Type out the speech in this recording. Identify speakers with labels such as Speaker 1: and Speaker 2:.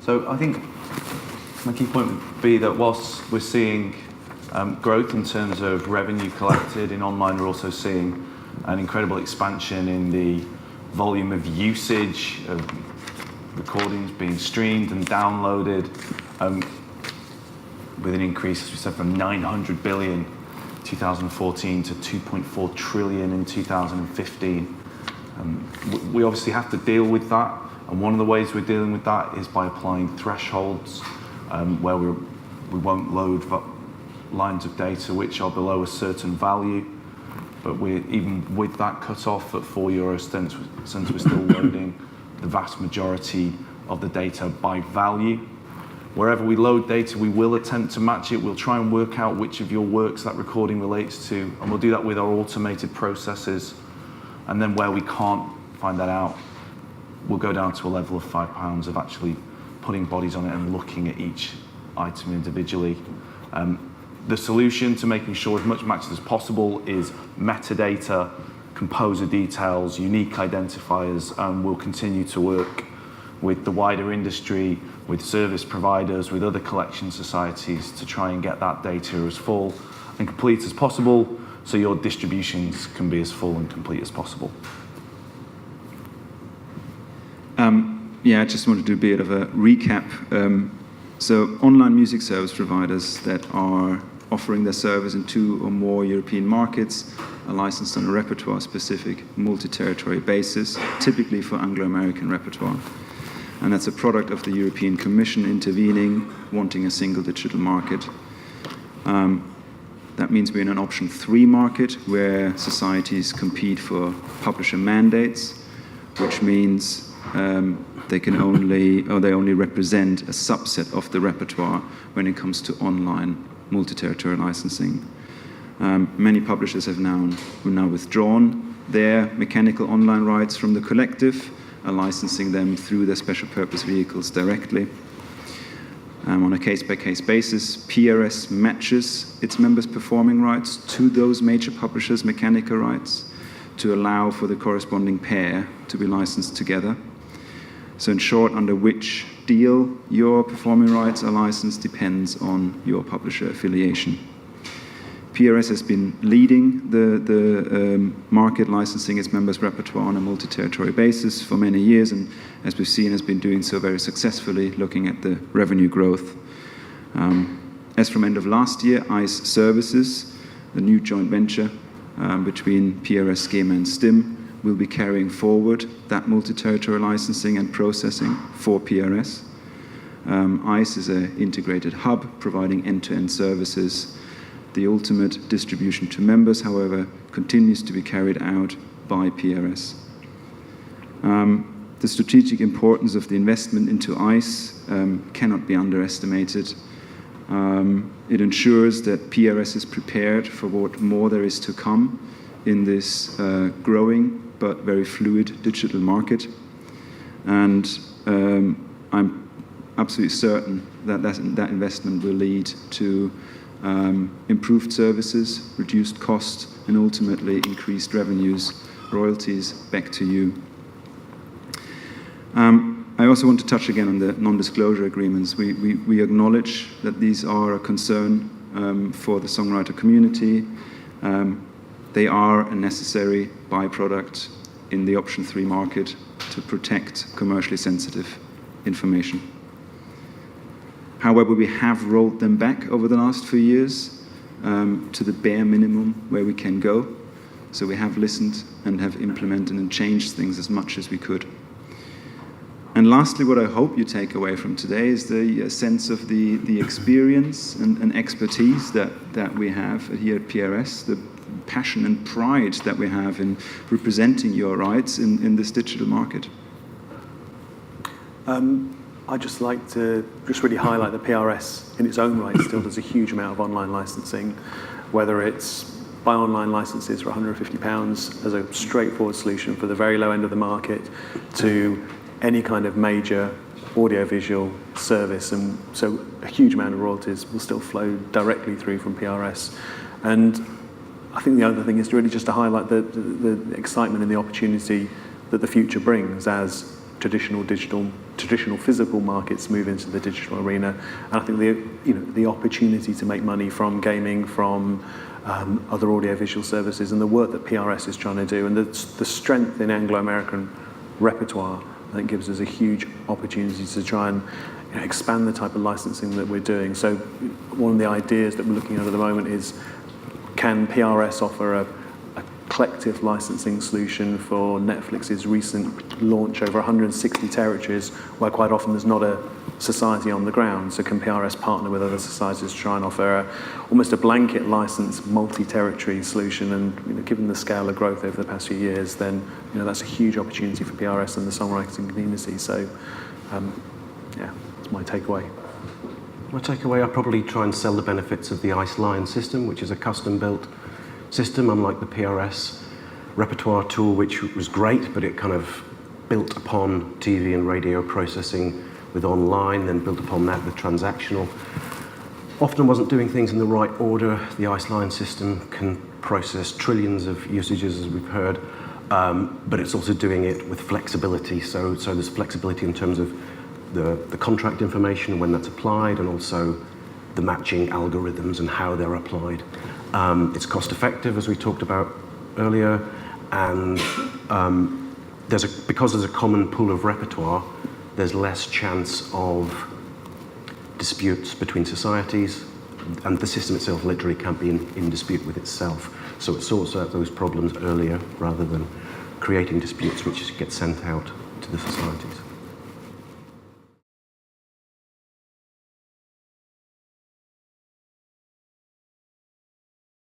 Speaker 1: So I think my key point would be that whilst we're seeing growth in terms of revenue collected in online, we're also seeing an incredible expansion in the volume of usage of recordings being streamed and downloaded, with an increase, as we said, from 900 billion in 2014 to 2.4 trillion in 2015. We obviously have to deal with that, and one of the ways we're dealing with that is by applying thresholds where we won't load lines of data which are below a certain value, but we're even with that cut off at €4 cents, we're still loading the vast majority of the data by value. Wherever we load data, we will attempt to match it. We'll try and work out which of your works that recording relates to, and we'll do that with our automated processes. And then where we can't find that out, we'll go down to a level of £5 of actually putting bodies on it and looking at each item individually. The solution to making sure as much matches as possible is metadata, composer details, unique identifiers, and we'll continue to work with the wider industry, with service providers, with other collection societies to try and get that data as full and complete as possible, so your distributions can be as full and complete as possible.
Speaker 2: Yeah, I just want to do a bit of a recap. So online music service providers that are offering their service in 2 or more European markets are licensed on a repertoire-specific multi-territory basis, typically for Anglo-American repertoire. And that's a product of the European Commission intervening, wanting a single digital market. That means we're in an option 3 market where societies compete for publisher mandates, which means they only represent a subset of the repertoire when it comes to online multi-territory licensing. Many publishers have now withdrawn their mechanical online rights from the collective, are licensing them through their special purpose vehicles directly. On a case-by-case basis, PRS matches its members' performing rights to those major publishers' mechanical rights to allow for the corresponding pair to be licensed together. So in short, under which deal your performing rights are licensed depends on your publisher affiliation. PRS has been leading the market licensing its members' repertoire on a multi-territory basis for many years, and as we've seen, has been doing so very successfully, looking at the revenue growth. As from end of last year, ICE Services, the new joint venture between PRS, Schema and STIM, will be carrying forward that multi-territory licensing and processing for PRS. ICE is an integrated hub providing end-to-end services. The ultimate distribution to members, however, continues to be carried out by PRS. The strategic importance of the investment into ICE cannot be underestimated. It ensures that PRS is prepared for what more there is to come in this growing but very fluid digital market. And I'm absolutely certain that that investment will lead to improved services, reduced costs, and ultimately increased revenues, royalties back to you. I also want to touch again on the non-disclosure agreements. We acknowledge that these are a concern for the songwriter community. They are a necessary byproduct in the option 3 market to protect commercially sensitive information. However, we have rolled them back over the last few years to the bare minimum where we can go. So we have listened and have implemented and changed things as much as we could. And lastly, what I hope you take away from today is the sense of the experience and expertise that we have here at PRS, the passion and pride that we have in representing your rights in this digital market.
Speaker 3: I'd just like to really highlight that PRS in its own right still does a huge amount of online licensing, whether it's buy online licenses for £150 as a straightforward solution for the very low end of the market to any kind of major audiovisual service, and so a huge amount of royalties will still flow directly through from PRS. And I think the other thing is really just to highlight the excitement and the opportunity that the future brings as traditional digital traditional physical markets move into the digital arena. And I think the opportunity to make money from gaming, from other audiovisual services, and the work that PRS is trying to do, and the strength in Anglo-American repertoire, I think gives us a huge opportunity to try and expand the type of licensing that we're doing. So one of the ideas that we're looking at the moment is, can PRS offer a collective licensing solution for Netflix's recent launch over 160 territories, where quite often there's not a society on the ground? So can PRS partner with other societies to try and offer almost a blanket license, multi-territory solution? And given the scale of growth over the past few years, then that's a huge opportunity for PRS and the songwriting community. So yeah, that's my takeaway.
Speaker 4: My takeaway, I'll probably try and sell the benefits of the Ice Lion system, which is a custom-built system, unlike the PRS repertoire tool, which was great, but it kind of built upon TV and radio processing with online, then built upon that with transactional. Often wasn't doing things in the right order. The Ice Lion system can process trillions of usages, as we've heard, but it's also doing it with flexibility. So there's flexibility in terms of the contract information, when that's applied, and also the matching algorithms and how they're applied. It's cost effective, as we talked about earlier, and because there's a common pool of repertoire, there's less chance of disputes between societies, and the system itself literally can't be in dispute with itself. So it sorts out those problems earlier rather than creating disputes which get sent out to the societies.